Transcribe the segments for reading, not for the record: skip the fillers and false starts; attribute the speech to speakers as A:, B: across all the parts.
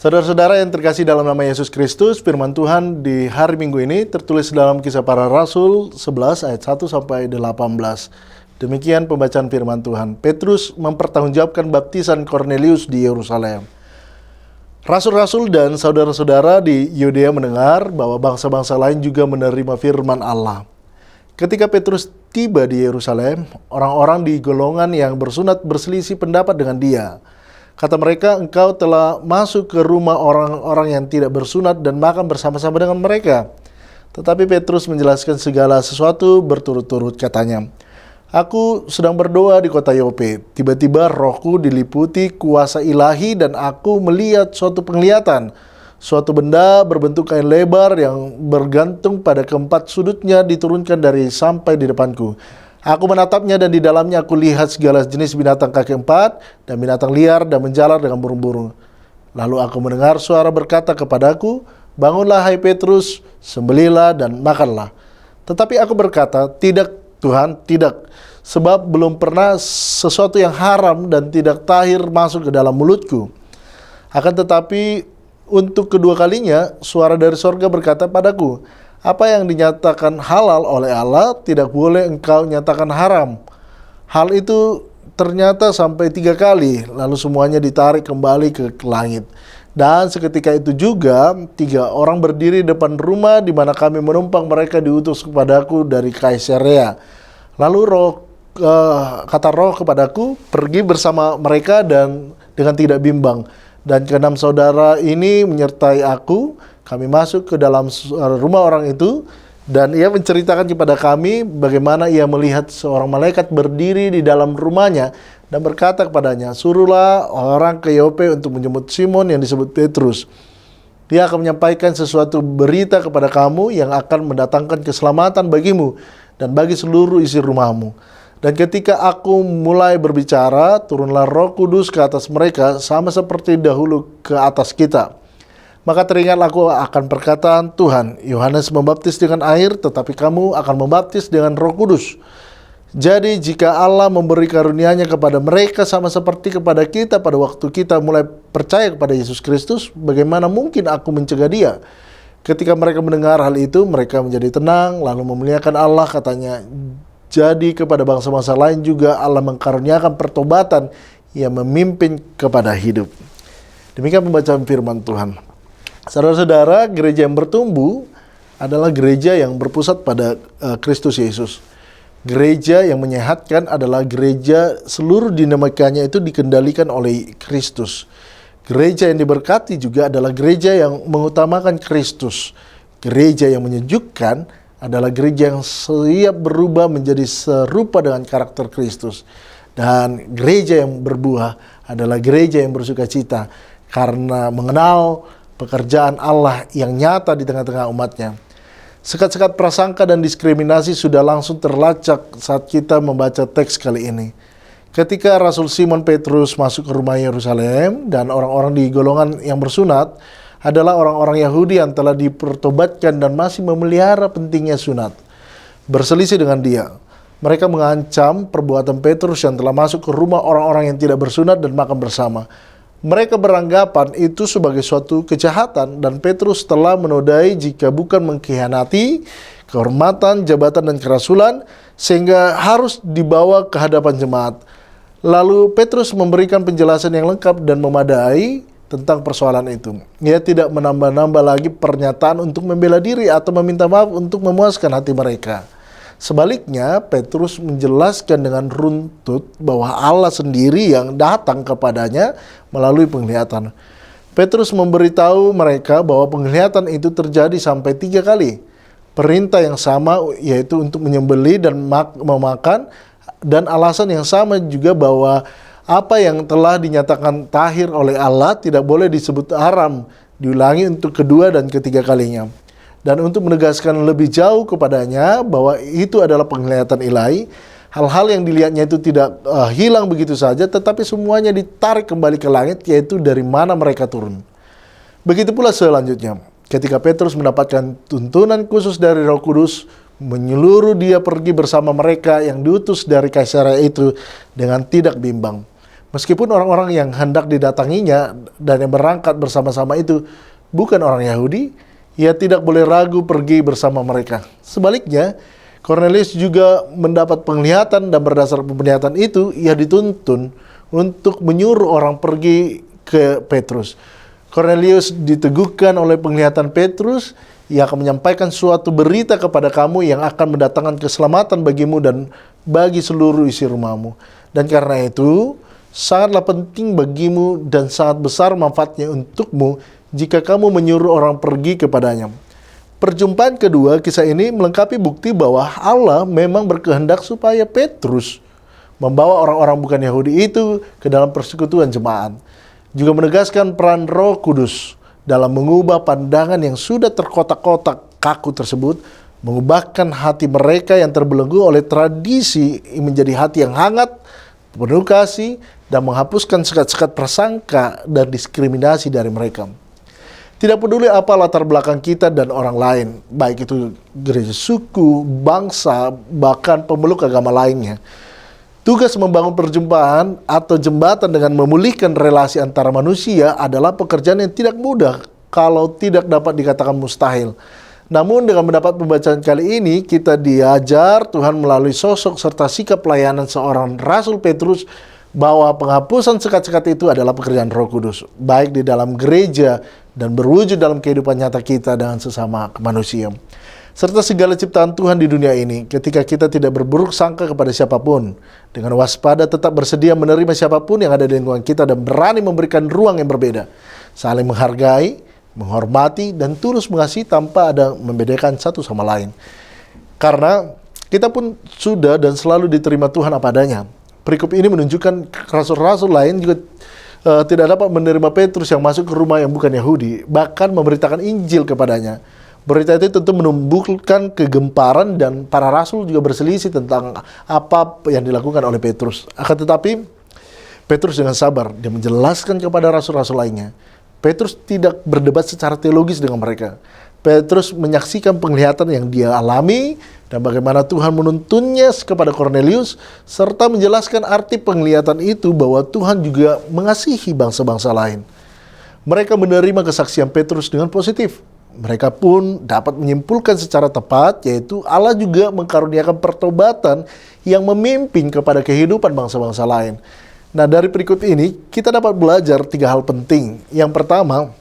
A: Saudara-saudara yang terkasih dalam nama Yesus Kristus, firman Tuhan di hari Minggu ini tertulis dalam Kisah Para Rasul 11 ayat 1 sampai 18. Demikian pembacaan firman Tuhan. Petrus mempertanggungjawabkan baptisan Kornelius di Yerusalem. Rasul-rasul dan saudara-saudara di Yudea mendengar bahwa bangsa-bangsa lain juga menerima firman Allah. Ketika Petrus tiba di Yerusalem, orang-orang di golongan yang bersunat berselisih pendapat dengan dia. Kata mereka, engkau telah masuk ke rumah orang-orang yang tidak bersunat dan makan bersama-sama dengan mereka. Tetapi Petrus menjelaskan segala sesuatu berturut-turut, katanya, aku sedang berdoa di kota Yope. Tiba-tiba rohku diliputi kuasa ilahi dan aku melihat suatu penglihatan. Suatu benda berbentuk kain lebar yang bergantung pada keempat sudutnya diturunkan dari sampai di depanku. Aku menatapnya dan di dalamnya aku lihat segala jenis binatang kaki empat dan binatang liar dan menjalar dengan burung-burung. Lalu aku mendengar suara berkata kepadaku, bangunlah hai Petrus, sembelihlah dan makanlah. Tetapi aku berkata, tidak Tuhan, tidak. Sebab belum pernah sesuatu yang haram dan tidak tahir masuk ke dalam mulutku. Akan tetapi untuk kedua kalinya suara dari sorga berkata padaku, apa yang dinyatakan halal oleh Allah tidak boleh engkau nyatakan haram. Hal itu ternyata sampai 3 kali, lalu semuanya ditarik kembali ke langit. Dan seketika itu juga 3 orang berdiri depan rumah di mana kami menumpang, mereka diutus kepadaku dari Kaisarea. Lalu kata roh kepadaku, pergi bersama mereka dan dengan tidak bimbang. Dan ke-6 saudara ini menyertai aku. Kami masuk ke dalam rumah orang itu dan ia menceritakan kepada kami bagaimana ia melihat seorang malaikat berdiri di dalam rumahnya dan berkata kepadanya, suruhlah orang ke Yope untuk menjemput Simon yang disebut Petrus. Dia akan menyampaikan sesuatu berita kepada kamu yang akan mendatangkan keselamatan bagimu dan bagi seluruh isi rumahmu. Dan ketika aku mulai berbicara, turunlah Roh Kudus ke atas mereka sama seperti dahulu ke atas kita. Maka teringatlah aku akan perkataan Tuhan, Yohanes membaptis dengan air, tetapi kamu akan membaptis dengan Roh Kudus. Jadi jika Allah memberi karunia-Nya kepada mereka sama seperti kepada kita pada waktu kita mulai percaya kepada Yesus Kristus, bagaimana mungkin aku mencegah dia? Ketika mereka mendengar hal itu, mereka menjadi tenang, lalu memuliakan Allah, katanya, jadi kepada bangsa-bangsa lain juga Allah mengkaruniakan pertobatan yang memimpin kepada hidup. Demikian pembacaan firman Tuhan. Saudara-saudara, gereja yang bertumbuh adalah gereja yang berpusat pada Kristus Yesus. Gereja yang menyehatkan adalah gereja seluruh dinamikanya itu dikendalikan oleh Kristus. Gereja yang diberkati juga adalah gereja yang mengutamakan Kristus. Gereja yang menyejukkan adalah gereja yang siap berubah menjadi serupa dengan karakter Kristus. Dan gereja yang berbuah adalah gereja yang bersuka cita karena mengenal pekerjaan Allah yang nyata di tengah-tengah umatnya. Sekat-sekat prasangka dan diskriminasi sudah langsung terlacak saat kita membaca teks kali ini. Ketika Rasul Simon Petrus masuk ke rumah Yerusalem dan orang-orang di golongan yang bersunat adalah orang-orang Yahudi yang telah dipertobatkan dan masih memelihara pentingnya sunat, berselisih dengan dia. Mereka mengancam perbuatan Petrus yang telah masuk ke rumah orang-orang yang tidak bersunat dan makan bersama. Mereka beranggapan itu sebagai suatu kejahatan dan Petrus telah menodai jika bukan mengkhianati kehormatan, jabatan, dan kerasulan sehingga harus dibawa ke hadapan jemaat. Lalu Petrus memberikan penjelasan yang lengkap dan memadai tentang persoalan itu. Ia tidak menambah-nambah lagi pernyataan untuk membela diri atau meminta maaf untuk memuaskan hati mereka. Sebaliknya, Petrus menjelaskan dengan runtut bahwa Allah sendiri yang datang kepadanya melalui penglihatan. Petrus memberitahu mereka bahwa penglihatan itu terjadi sampai 3 kali. Perintah yang sama yaitu untuk menyembelih dan memakan, dan alasan yang sama juga bahwa apa yang telah dinyatakan tahir oleh Allah tidak boleh disebut haram, diulangi untuk kedua dan ketiga kalinya. Dan untuk menegaskan lebih jauh kepadanya bahwa itu adalah penglihatan ilahi, hal-hal yang dilihatnya itu tidak hilang begitu saja, tetapi semuanya ditarik kembali ke langit, yaitu dari mana mereka turun. Begitu pula selanjutnya, ketika Petrus mendapatkan tuntunan khusus dari Roh Kudus, menyeluruh dia pergi bersama mereka yang diutus dari Kaisarea itu dengan tidak bimbang. Meskipun orang-orang yang hendak didatanginya dan yang berangkat bersama-sama itu bukan orang Yahudi, ia tidak boleh ragu pergi bersama mereka. Sebaliknya, Cornelius juga mendapat penglihatan dan berdasar penglihatan itu, ia dituntun untuk menyuruh orang pergi ke Petrus. Cornelius diteguhkan oleh penglihatan Petrus, ia akan menyampaikan suatu berita kepada kamu yang akan mendatangkan keselamatan bagimu dan bagi seluruh isi rumahmu. Dan karena itu, sangatlah penting bagimu dan sangat besar manfaatnya untukmu jika kamu menyuruh orang pergi kepadanya. Perjumpaan kedua, kisah ini melengkapi bukti bahwa Allah memang berkehendak supaya Petrus membawa orang-orang bukan Yahudi itu ke dalam persekutuan jemaat. Juga menegaskan peran Roh Kudus dalam mengubah pandangan yang sudah terkotak-kotak kaku tersebut, mengubahkan hati mereka yang terbelenggu oleh tradisi menjadi hati yang hangat, penuh kasih, dan menghapuskan sekat-sekat prasangka dan diskriminasi dari mereka. Tidak peduli apa latar belakang kita dan orang lain, baik itu gereja suku, bangsa, bahkan pemeluk agama lainnya. Tugas membangun perjumpaan atau jembatan dengan memulihkan relasi antara manusia adalah pekerjaan yang tidak mudah, kalau tidak dapat dikatakan mustahil. Namun dengan mendapat pembacaan kali ini, kita diajar Tuhan melalui sosok serta sikap pelayanan seorang Rasul Petrus bahwa penghapusan sekat-sekat itu adalah pekerjaan Roh Kudus, baik di dalam gereja dan berwujud dalam kehidupan nyata kita dengan sesama manusia. Serta segala ciptaan Tuhan di dunia ini, ketika kita tidak berburuk sangka kepada siapapun, dengan waspada tetap bersedia menerima siapapun yang ada di lingkungan kita dan berani memberikan ruang yang berbeda, saling menghargai, menghormati, dan tulus mengasihi tanpa ada membedakan satu sama lain. Karena kita pun sudah dan selalu diterima Tuhan apa adanya. Perikop ini menunjukkan rasul-rasul lain juga tidak dapat menerima Petrus yang masuk ke rumah yang bukan Yahudi, bahkan memberitakan Injil kepadanya. Berita itu tentu menumbuhkan kegemparan dan para rasul juga berselisih tentang apa yang dilakukan oleh Petrus. Akan tetapi, Petrus dengan sabar, dia menjelaskan kepada rasul-rasul lainnya. Petrus tidak berdebat secara teologis dengan mereka. Petrus menyaksikan penglihatan yang dia alami dan bagaimana Tuhan menuntunnya kepada Cornelius, serta menjelaskan arti penglihatan itu bahwa Tuhan juga mengasihi bangsa-bangsa lain. Mereka menerima kesaksian Petrus dengan positif. Mereka pun dapat menyimpulkan secara tepat, yaitu Allah juga mengkaruniakan pertobatan yang memimpin kepada kehidupan bangsa-bangsa lain. Nah, dari berikut ini, kita dapat belajar 3 hal penting. Yang pertama,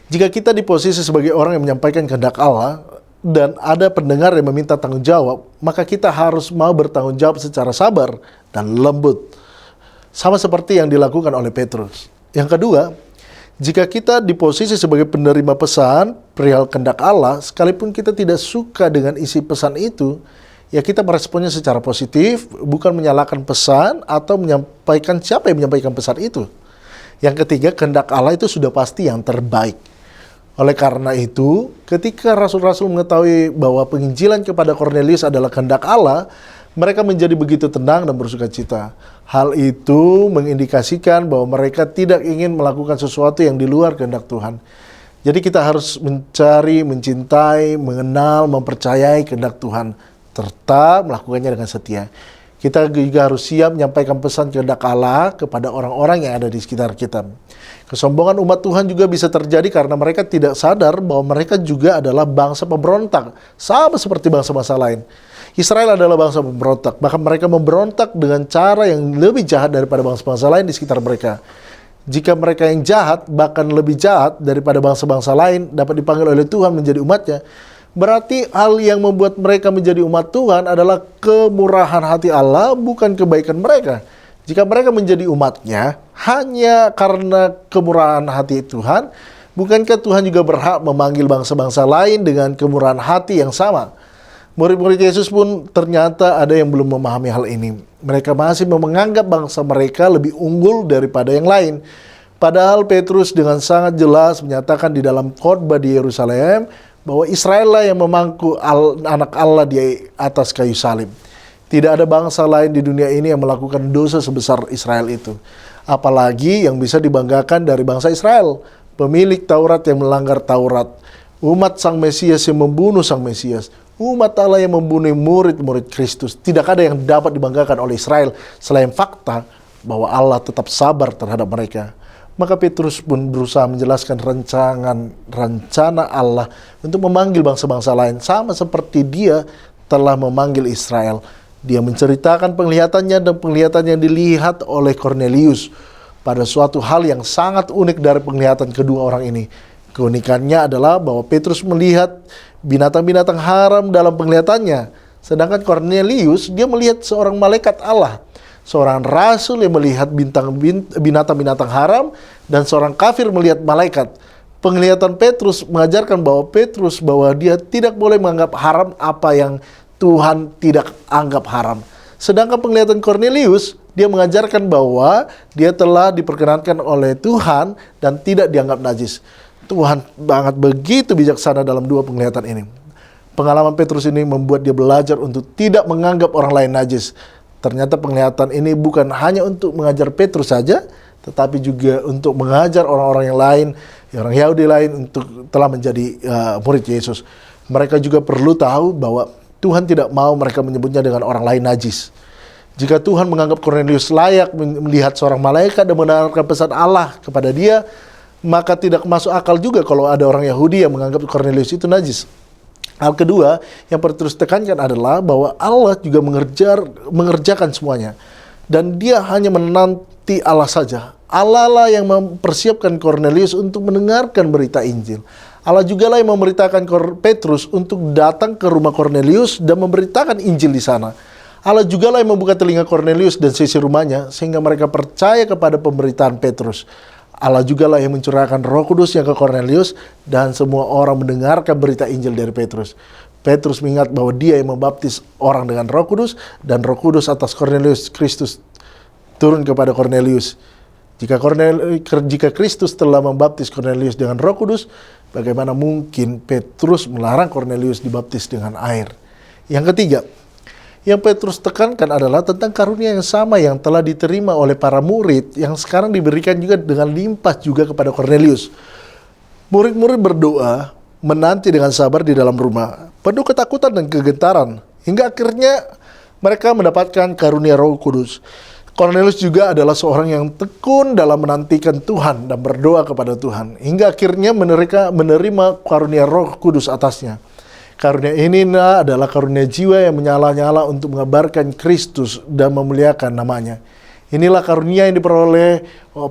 A: jika kita di posisi sebagai orang yang menyampaikan kehendak Allah, dan ada pendengar yang meminta tanggung jawab, maka kita harus mau bertanggung jawab secara sabar dan lembut. Sama seperti yang dilakukan oleh Petrus. Yang kedua, jika kita di posisi sebagai penerima pesan perihal kehendak Allah, sekalipun kita tidak suka dengan isi pesan itu, ya kita meresponnya secara positif, bukan menyalahkan pesan atau menyampaikan siapa yang menyampaikan pesan itu. Yang ketiga, kehendak Allah itu sudah pasti yang terbaik. Oleh karena itu, ketika rasul-rasul mengetahui bahwa penginjilan kepada Cornelius adalah kehendak Allah, mereka menjadi begitu tenang dan bersuka cita. Hal itu mengindikasikan bahwa mereka tidak ingin melakukan sesuatu yang di luar kehendak Tuhan. Jadi kita harus mencari, mencintai, mengenal, mempercayai kehendak Tuhan, serta melakukannya dengan setia. Kita juga harus siap menyampaikan pesan kehendak Allah kepada orang-orang yang ada di sekitar kita. Kesombongan umat Tuhan juga bisa terjadi karena mereka tidak sadar bahwa mereka juga adalah bangsa pemberontak, sama seperti bangsa-bangsa lain. Israel adalah bangsa pemberontak, bahkan mereka memberontak dengan cara yang lebih jahat daripada bangsa-bangsa lain di sekitar mereka. Jika mereka yang jahat, bahkan lebih jahat daripada bangsa-bangsa lain dapat dipanggil oleh Tuhan menjadi umatnya, berarti hal yang membuat mereka menjadi umat Tuhan adalah kemurahan hati Allah, bukan kebaikan mereka. Jika mereka menjadi umatnya hanya karena kemurahan hati Tuhan, bukankah Tuhan juga berhak memanggil bangsa-bangsa lain dengan kemurahan hati yang sama? Murid-murid Yesus pun ternyata ada yang belum memahami hal ini. Mereka masih menganggap bangsa mereka lebih unggul daripada yang lain. Padahal Petrus dengan sangat jelas menyatakan di dalam khotbah di Yerusalem bahwa Israel lah yang memangku anak Allah di atas kayu salib. Tidak ada bangsa lain di dunia ini yang melakukan dosa sebesar Israel itu. Apalagi yang bisa dibanggakan dari bangsa Israel, pemilik Taurat yang melanggar Taurat, umat Sang Mesias yang membunuh Sang Mesias, umat Allah yang membunuh murid-murid Kristus. Tidak ada yang dapat dibanggakan oleh Israel selain fakta bahwa Allah tetap sabar terhadap mereka. Maka Petrus pun berusaha menjelaskan rencana Allah untuk memanggil bangsa-bangsa lain, sama seperti dia telah memanggil Israel. Dia menceritakan penglihatannya dan penglihatan yang dilihat oleh Kornelius pada suatu hal yang sangat unik dari penglihatan kedua orang ini. Keunikannya adalah bahwa Petrus melihat binatang-binatang haram dalam penglihatannya, sedangkan Kornelius dia melihat seorang malaikat Allah. Seorang rasul yang melihat binatang-binatang haram dan seorang kafir melihat malaikat. Penglihatan Petrus mengajarkan bahwa dia tidak boleh menganggap haram apa yang Tuhan tidak anggap haram. Sedangkan penglihatan Kornelius, dia mengajarkan bahwa dia telah diperkenankan oleh Tuhan dan tidak dianggap najis. Tuhan banget begitu bijaksana dalam dua penglihatan ini. Pengalaman Petrus ini membuat dia belajar untuk tidak menganggap orang lain najis. Ternyata penglihatan ini bukan hanya untuk mengajar Petrus saja, tetapi juga untuk mengajar orang-orang yang lain, orang Yahudi lain untuk telah menjadi murid Yesus. Mereka juga perlu tahu bahwa Tuhan tidak mau mereka menyebutnya dengan orang lain najis. Jika Tuhan menganggap Kornelius layak melihat seorang malaikat dan mendengarkan pesan Allah kepada dia, maka tidak masuk akal juga kalau ada orang Yahudi yang menganggap Kornelius itu najis. Hal kedua yang perlu terus tekankan adalah bahwa Allah juga mengerjakan semuanya. Dan dia hanya menanti Allah saja. Allah lah yang mempersiapkan Kornelius untuk mendengarkan berita Injil. Allah juga lah yang memberitakan Petrus untuk datang ke rumah Kornelius dan memberitakan Injil di sana. Allah juga lah yang membuka telinga Kornelius dan sisi rumahnya sehingga mereka percaya kepada pemberitaan Petrus. Allah juga lah yang mencurahkan Roh Kudus yang ke Kornelius dan semua orang mendengarkan berita Injil dari Petrus. Petrus mengingat bahwa dia yang membaptis orang dengan Roh Kudus dan Roh Kudus atas Kornelius Kristus turun kepada Kornelius. Jika Kristus telah membaptis Kornelius dengan Roh Kudus, bagaimana mungkin Petrus melarang Kornelius dibaptis dengan air? Yang ketiga, yang Petrus tekankan adalah tentang karunia yang sama yang telah diterima oleh para murid yang sekarang diberikan juga dengan limpah juga kepada Kornelius. Murid-murid berdoa, menanti dengan sabar di dalam rumah, penuh ketakutan dan kegentaran, hingga akhirnya mereka mendapatkan karunia Roh Kudus. Kornelius juga adalah seorang yang tekun dalam menantikan Tuhan dan berdoa kepada Tuhan, hingga akhirnya menerima karunia Roh Kudus atasnya. Karunia ini adalah karunia jiwa yang menyala-nyala untuk mengabarkan Kristus dan memuliakan namanya. Inilah karunia yang diperoleh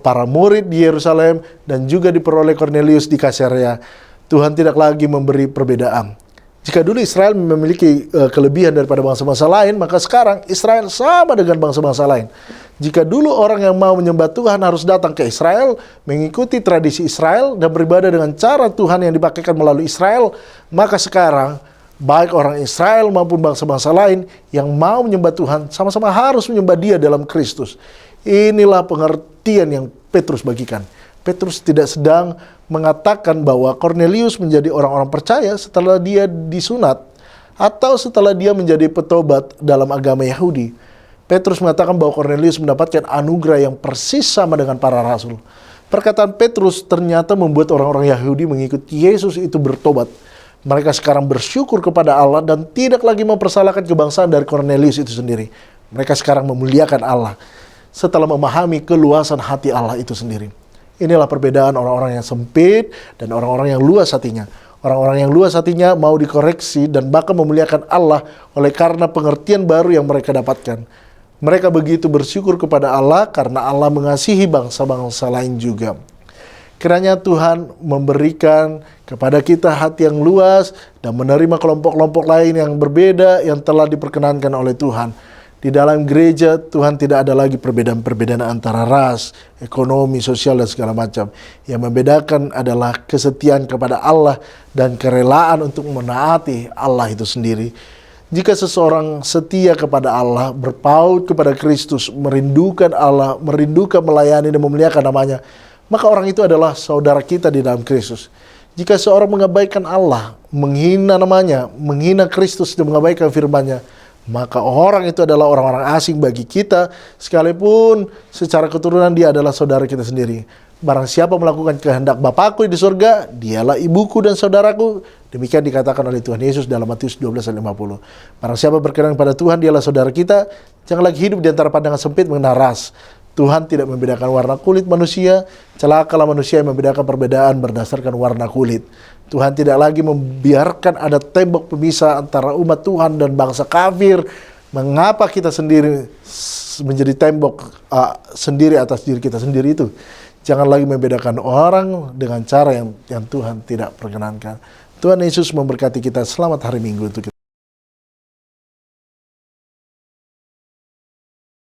A: para murid di Yerusalem dan juga diperoleh Kornelius di Kaisarea. Tuhan tidak lagi memberi perbedaan. Jika dulu Israel memiliki kelebihan daripada bangsa-bangsa lain, maka sekarang Israel sama dengan bangsa-bangsa lain. Jika dulu orang yang mau menyembah Tuhan harus datang ke Israel, mengikuti tradisi Israel dan beribadah dengan cara Tuhan yang dipakaikan melalui Israel, maka sekarang baik orang Israel maupun bangsa-bangsa lain yang mau menyembah Tuhan sama-sama harus menyembah Dia dalam Kristus. Inilah pengertian yang Petrus bagikan. Petrus tidak sedang mengatakan bahwa Kornelius menjadi orang-orang percaya setelah dia disunat atau setelah dia menjadi petobat dalam agama Yahudi. Petrus mengatakan bahwa Kornelius mendapatkan anugerah yang persis sama dengan para rasul. Perkataan Petrus ternyata membuat orang-orang Yahudi mengikuti Yesus itu bertobat. Mereka sekarang bersyukur kepada Allah dan tidak lagi mempersalahkan kebangsaan dari Kornelius itu sendiri. Mereka sekarang memuliakan Allah setelah memahami keluasan hati Allah itu sendiri. Inilah perbedaan orang-orang yang sempit dan orang-orang yang luas hatinya. Orang-orang yang luas hatinya mau dikoreksi dan bahkan memuliakan Allah oleh karena pengertian baru yang mereka dapatkan. Mereka begitu bersyukur kepada Allah karena Allah mengasihi bangsa-bangsa lain juga. Kiranya Tuhan memberikan kepada kita hati yang luas dan menerima kelompok-kelompok lain yang berbeda yang telah diperkenankan oleh Tuhan. Di dalam gereja Tuhan tidak ada lagi perbedaan-perbedaan antara ras, ekonomi, sosial dan segala macam. Yang membedakan adalah kesetiaan kepada Allah dan kerelaan untuk menaati Allah itu sendiri. Jika seseorang setia kepada Allah, berpaut kepada Kristus, merindukan Allah, merindukan melayani dan memuliakan namanya, maka orang itu adalah saudara kita di dalam Kristus. Jika seorang mengabaikan Allah, menghina namanya, menghina Kristus dan mengabaikan firman-Nya, maka orang itu adalah orang-orang asing bagi kita, sekalipun secara keturunan dia adalah saudara kita sendiri. Barang siapa melakukan kehendak Bapakku di surga, dialah ibuku dan saudaraku. Demikian dikatakan oleh Tuhan Yesus dalam Matius 12:50. Barang siapa berkenan pada Tuhan, dialah saudara kita. Jangan lagi hidup di antara pandangan sempit mengenai ras. Tuhan tidak membedakan warna kulit manusia, celakalah manusia yang membedakan perbedaan berdasarkan warna kulit. Tuhan tidak lagi membiarkan ada tembok pemisah antara umat Tuhan dan bangsa kafir. Mengapa kita sendiri menjadi tembok sendiri atas diri kita sendiri itu? Jangan lagi membedakan orang dengan cara yang Tuhan tidak perkenankan. Tuhan Yesus memberkati kita. Selamat hari Minggu untuk kita.